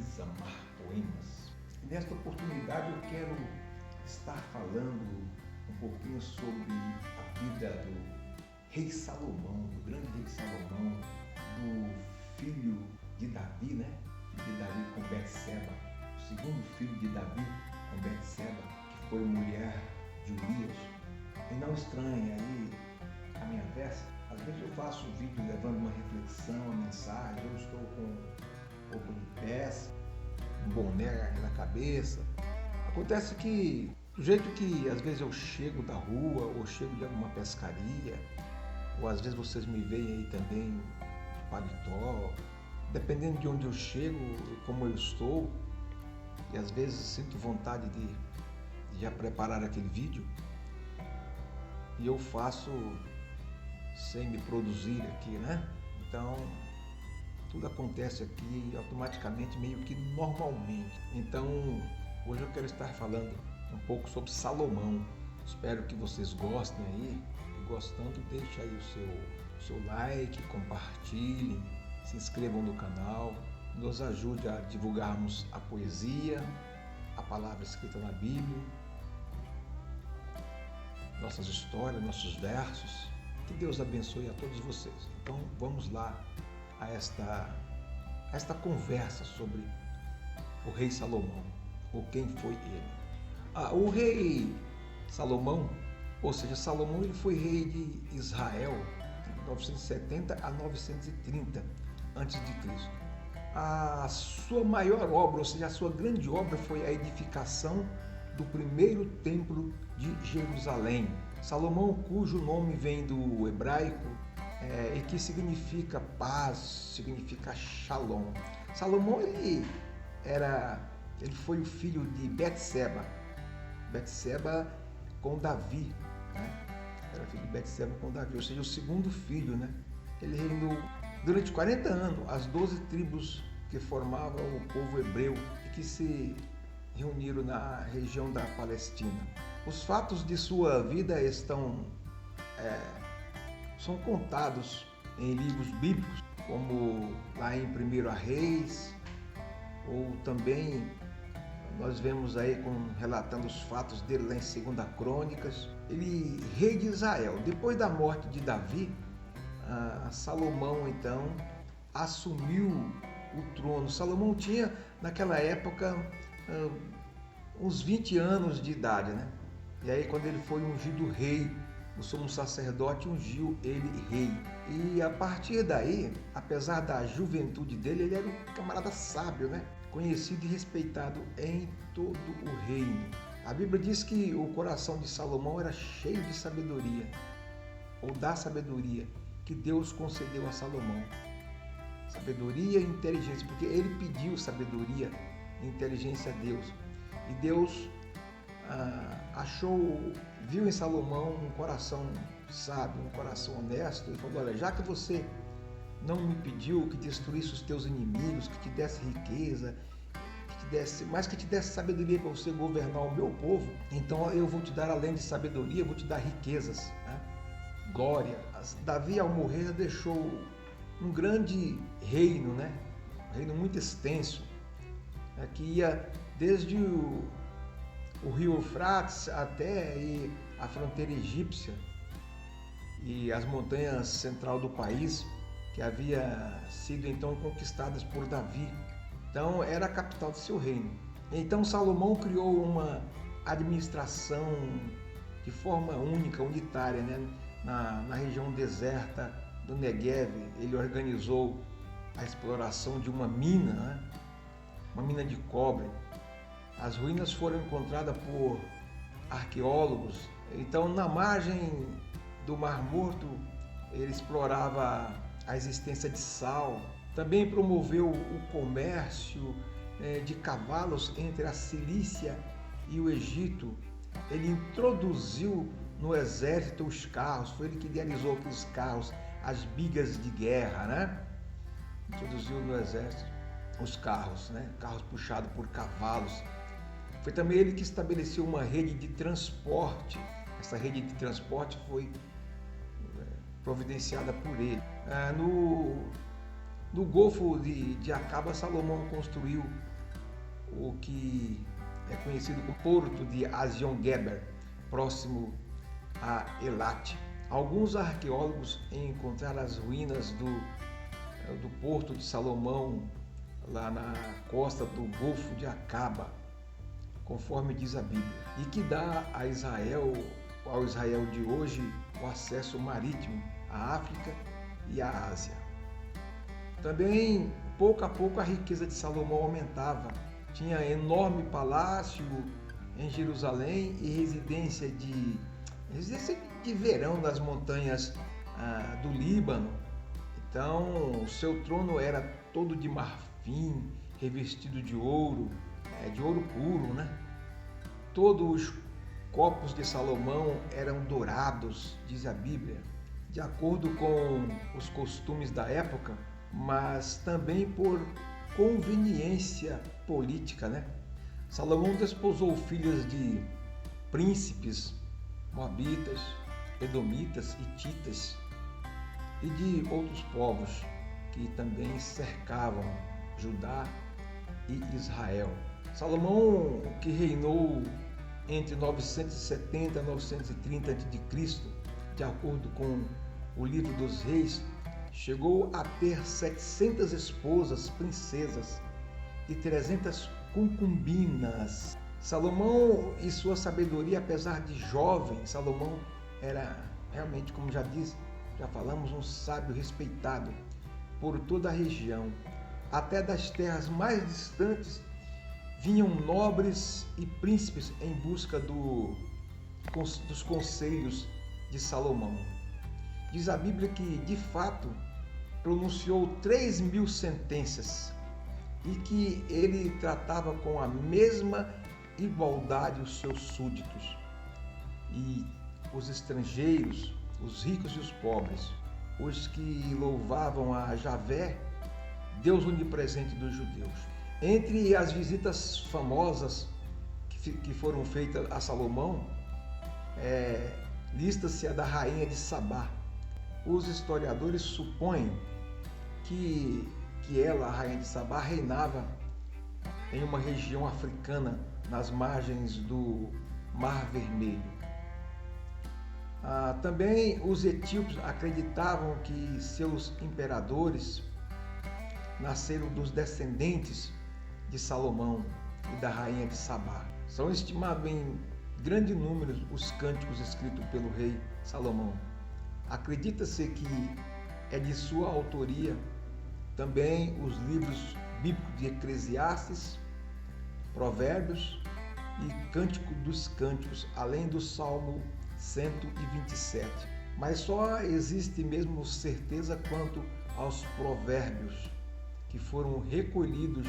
Isamar Poemas. Nesta oportunidade eu quero estar falando um pouquinho sobre a vida do rei Salomão, do grande rei Salomão, do filho de Davi, né? De Davi com Betseba, o segundo filho de Davi com Betseba, que foi mulher de Urias. E não estranhe aí a minha versa. Às vezes eu faço um vídeo levando uma reflexão, uma mensagem, eu estou com um pouco de peça, um boné na cabeça. Acontece que, do jeito que às vezes eu chego da rua, ou chego de alguma pescaria, ou às vezes vocês me veem aí também de paletó, dependendo de onde eu chego, como eu estou, e às vezes sinto vontade de já preparar aquele vídeo, e eu faço sem me produzir aqui, né? Então, tudo acontece aqui automaticamente, meio que normalmente. Então, hoje eu quero estar falando um pouco sobre Salomão. Espero que vocês gostem aí. E gostando, deixe aí o seu like, compartilhem, se inscrevam no canal, nos ajude a divulgarmos a poesia, a palavra escrita na Bíblia, nossas histórias, nossos versos. Que Deus abençoe a todos vocês. Então vamos lá a esta conversa sobre o rei Salomão, ou quem foi ele. O rei Salomão, ou seja, Salomão, ele foi rei de Israel de 970 a 930 a.C. A sua maior obra, ou seja, a sua grande obra foi a edificação do primeiro templo de Jerusalém. Salomão, cujo nome vem do hebraico e que significa paz, significa shalom. Salomão ele foi o filho de Betseba com Davi, né? Era filho de Betseba com Davi, ou seja, o segundo filho, né? Ele reinou durante 40 anos as 12 tribos que formavam o povo hebreu e que se reuniram na região da Palestina. Os fatos de sua vida são contados em livros bíblicos, como lá em 1 Reis, ou também nós vemos aí relatando os fatos dele lá em 2 Crônicas. Ele, rei de Israel, depois da morte de Davi, Salomão então assumiu o trono. Salomão tinha naquela época uns 20 anos de idade, né? E aí quando ele foi ungido rei, o sumo sacerdote ungiu ele rei. E a partir daí, apesar da juventude dele, ele era um camarada sábio, né? Conhecido e respeitado em todo o reino. A Bíblia diz que o coração de Salomão era cheio de sabedoria, ou da sabedoria que Deus concedeu a Salomão. Sabedoria e inteligência, porque ele pediu sabedoria e inteligência a Deus. E Deus viu em Salomão um coração sábio, um coração honesto, e falou: olha, já que você não me pediu que destruísse os teus inimigos, que te desse riqueza, mas que te desse sabedoria para você governar o meu povo, então eu vou te dar, além de sabedoria, eu vou te dar riquezas, né? Glória. Davi, ao morrer, deixou um grande reino, né? Um reino muito extenso, né? Que ia desde o rio Eufrates até a fronteira egípcia e as montanhas central do país, que havia sido então conquistadas por Davi. Então era a capital do seu reino. Então Salomão criou uma administração de forma única, unitária, né? Na região deserta do Negev. Ele organizou a exploração de uma mina, né? Uma mina de cobre. As ruínas foram encontradas por arqueólogos. Então, na margem do Mar Morto, ele explorava a existência de sal. Também promoveu o comércio de cavalos entre a Cilícia e o Egito. Ele introduziu no exército os carros, foi ele que idealizou aqueles carros, as bigas de guerra, né? Introduziu no exército os carros, né? Carros puxados por cavalos. Foi também ele que estabeleceu uma rede de transporte. Essa rede de transporte foi providenciada por ele. No Golfo de Acaba, Salomão construiu o que é conhecido como Porto de Ezion-Geber, próximo a Elat. Alguns arqueólogos encontraram as ruínas do Porto de Salomão lá na costa do Golfo de Acaba, conforme diz a Bíblia, e que dá ao Israel de hoje o acesso marítimo à África e à Ásia. Também, pouco a pouco, a riqueza de Salomão aumentava. Tinha enorme palácio em Jerusalém e residência de verão nas montanhas do Líbano. Então, o seu trono era todo de marfim, revestido de ouro puro, né? Todos os copos de Salomão eram dourados, diz a Bíblia, de acordo com os costumes da época, mas também por conveniência política, né? Salomão desposou filhas de príncipes moabitas, edomitas, hititas e de outros povos que também cercavam Judá e Israel. Salomão, que reinou entre 970 e 930 a.C., de acordo com o livro dos Reis, chegou a ter 700 esposas, princesas e 300 concubinas. Salomão e sua sabedoria, apesar de jovem, Salomão era realmente, como já falamos, um sábio respeitado por toda a região. Até das terras mais distantes vinham nobres e príncipes em busca dos conselhos de Salomão. Diz a Bíblia que, de fato, pronunciou 3.000 sentenças e que ele tratava com a mesma igualdade os seus súditos e os estrangeiros, os ricos e os pobres, os que louvavam a Javé, Deus onipresente dos judeus. Entre as visitas famosas que foram feitas a Salomão, lista-se a da rainha de Sabá. Os historiadores supõem que ela, a rainha de Sabá, reinava em uma região africana nas margens do Mar Vermelho. Também os etíopes acreditavam que seus imperadores nasceram dos descendentes de Salomão e da rainha de Sabá. São estimados em grande número os cânticos escritos pelo rei Salomão. Acredita-se que é de sua autoria também os livros bíblicos de Eclesiastes, Provérbios e Cântico dos Cânticos, além do Salmo 127. Mas só existe mesmo certeza quanto aos Provérbios, que foram recolhidos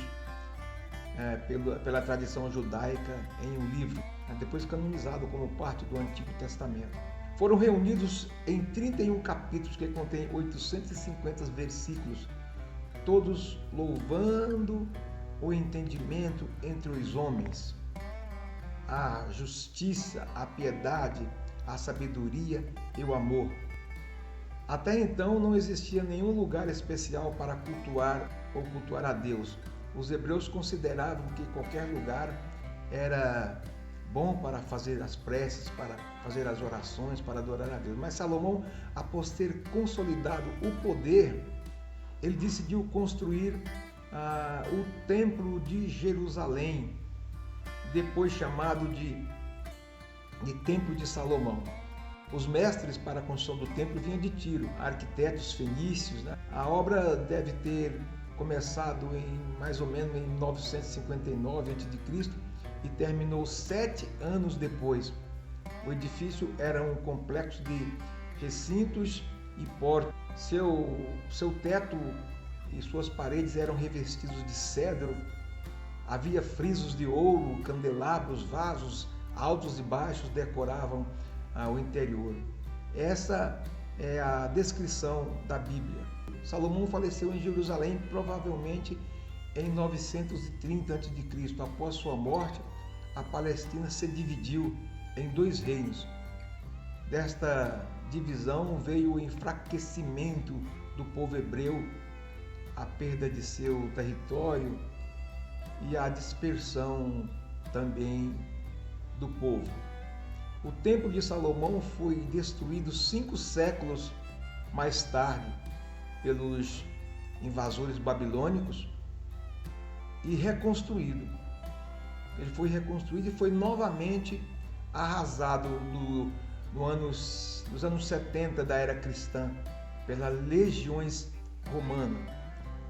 pela tradição judaica em um livro, depois canonizado como parte do Antigo Testamento. Foram reunidos em 31 capítulos que contêm 850 versículos, todos louvando o entendimento entre os homens, a justiça, a piedade, a sabedoria e o amor. Até então não existia nenhum lugar especial para cultuar a Deus. Os hebreus consideravam que qualquer lugar era bom para fazer as preces, para fazer as orações, para adorar a Deus. Mas Salomão, após ter consolidado o poder, ele decidiu construir o Templo de Jerusalém, depois chamado de Templo de Salomão. Os mestres para a construção do templo vinham de Tiro, arquitetos fenícios, né? A obra deve ter começado mais ou menos em 959 a.C. e terminou 7 anos depois. O edifício era um complexo de recintos e portas. Seu teto e suas paredes eram revestidos de cedro. Havia frisos de ouro, candelabros, vasos altos e baixos decoravam o interior. Essa é a descrição da Bíblia. Salomão faleceu em Jerusalém, provavelmente em 930 a.C. Após sua morte, a Palestina se dividiu em 2 reinos. Desta divisão veio o enfraquecimento do povo hebreu, a perda de seu território e a dispersão também do povo. O Templo de Salomão foi destruído 5 séculos mais tarde pelos invasores babilônicos e reconstruído. Ele foi reconstruído e foi novamente arrasado nos anos 70 da era cristã pelas legiões romanas.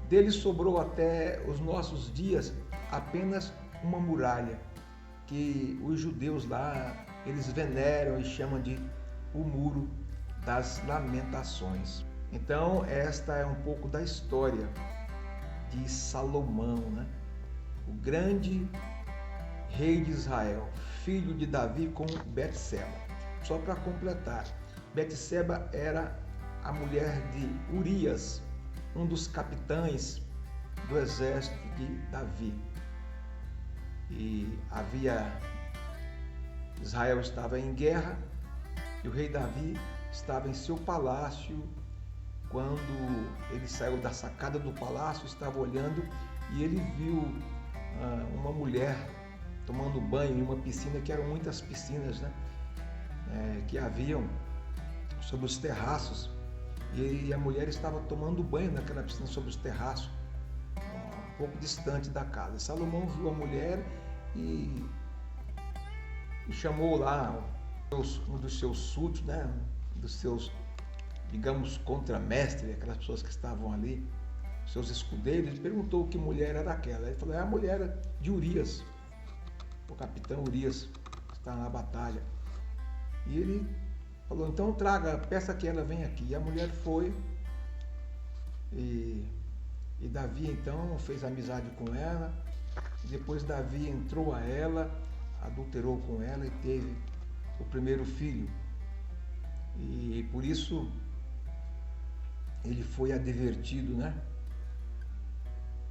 Dele sobrou até os nossos dias apenas uma muralha que os judeus lá eles veneram e chamam de o Muro das Lamentações. Então esta é um pouco da história de Salomão, né? O grande rei de Israel, filho de Davi com Betseba. Só para completar, Betseba era a mulher de Urias, um dos capitães do exército de Davi. E Israel estava em guerra e o rei Davi estava em seu palácio. Quando ele saiu da sacada do palácio, estava olhando e ele viu uma mulher tomando banho em uma piscina, que eram muitas piscinas, né? Que haviam sobre os terraços, e a mulher estava tomando banho naquela piscina sobre os terraços, um pouco distante da casa. Salomão viu a mulher e chamou lá um dos seus súditos, né? Dos seus, digamos, contramestres, aquelas pessoas que estavam ali, seus escudeiros. Ele perguntou que mulher era aquela. Ele falou: é a mulher de Urias, o capitão Urias, que está na batalha. E ele falou: então peça que ela venha aqui. E a mulher foi, e Davi então fez amizade com ela. Depois Davi entrou a ela, adulterou com ela e teve o primeiro filho. E por isso ele foi advertido, né?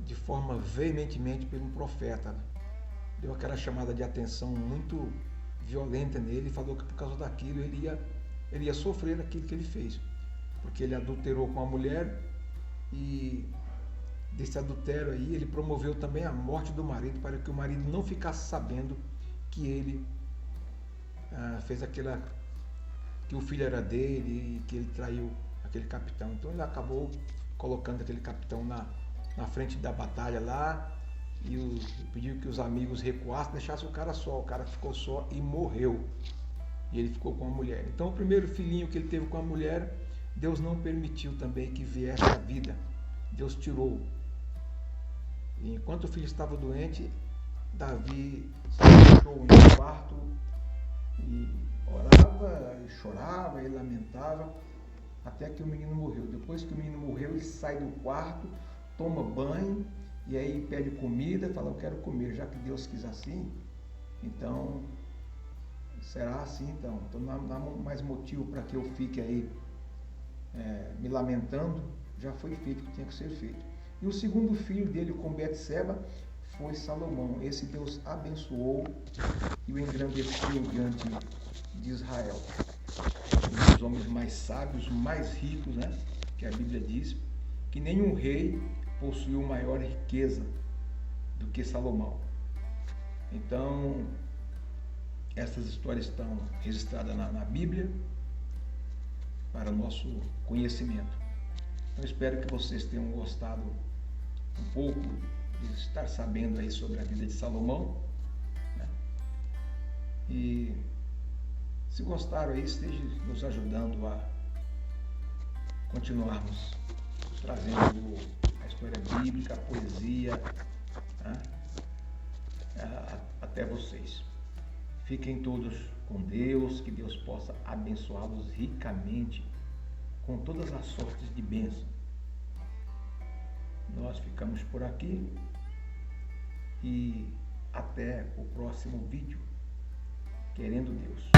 De forma veementemente por um profeta. Deu aquela chamada de atenção muito violenta nele e falou que por causa daquilo ele ia sofrer aquilo que ele fez. Porque ele adulterou com a mulher e desse adultério aí ele promoveu também a morte do marido, para que o marido não ficasse sabendo que ele fez que o filho era dele e que ele traiu aquele capitão. Então ele acabou colocando aquele capitão na frente da batalha lá e pediu que os amigos recuassem, deixassem o cara só. O cara ficou só e morreu. E ele ficou com a mulher. Então o primeiro filhinho que ele teve com a mulher, Deus não permitiu também que viesse à vida. Deus tirou. E enquanto o filho estava doente, Davi se fechou em um quarto e orava, e chorava, e lamentava, até que o menino morreu. Depois que o menino morreu, ele sai do quarto, toma banho, e aí pede comida, fala: eu quero comer, já que Deus quis assim, então será assim então. Então não há mais motivo para que eu fique aí me lamentando, já foi feito o que tinha que ser feito. E o segundo filho dele com Betseba foi Salomão. Esse Deus abençoou e o engrandeceu diante de Israel. Um dos homens mais sábios, mais ricos, né? Que a Bíblia diz que nenhum rei possuiu maior riqueza do que Salomão. Então, essas histórias estão registradas na Bíblia para o nosso conhecimento. Então, espero que vocês tenham gostado um pouco de estar sabendo aí sobre a vida de Salomão, né? E se gostaram aí, esteja nos ajudando a continuarmos trazendo a história bíblica, a poesia, né? Até vocês. Fiquem todos com Deus, que Deus possa abençoá-los ricamente com todas as sortes de bênção. Nós ficamos por aqui e até o próximo vídeo, querendo Deus.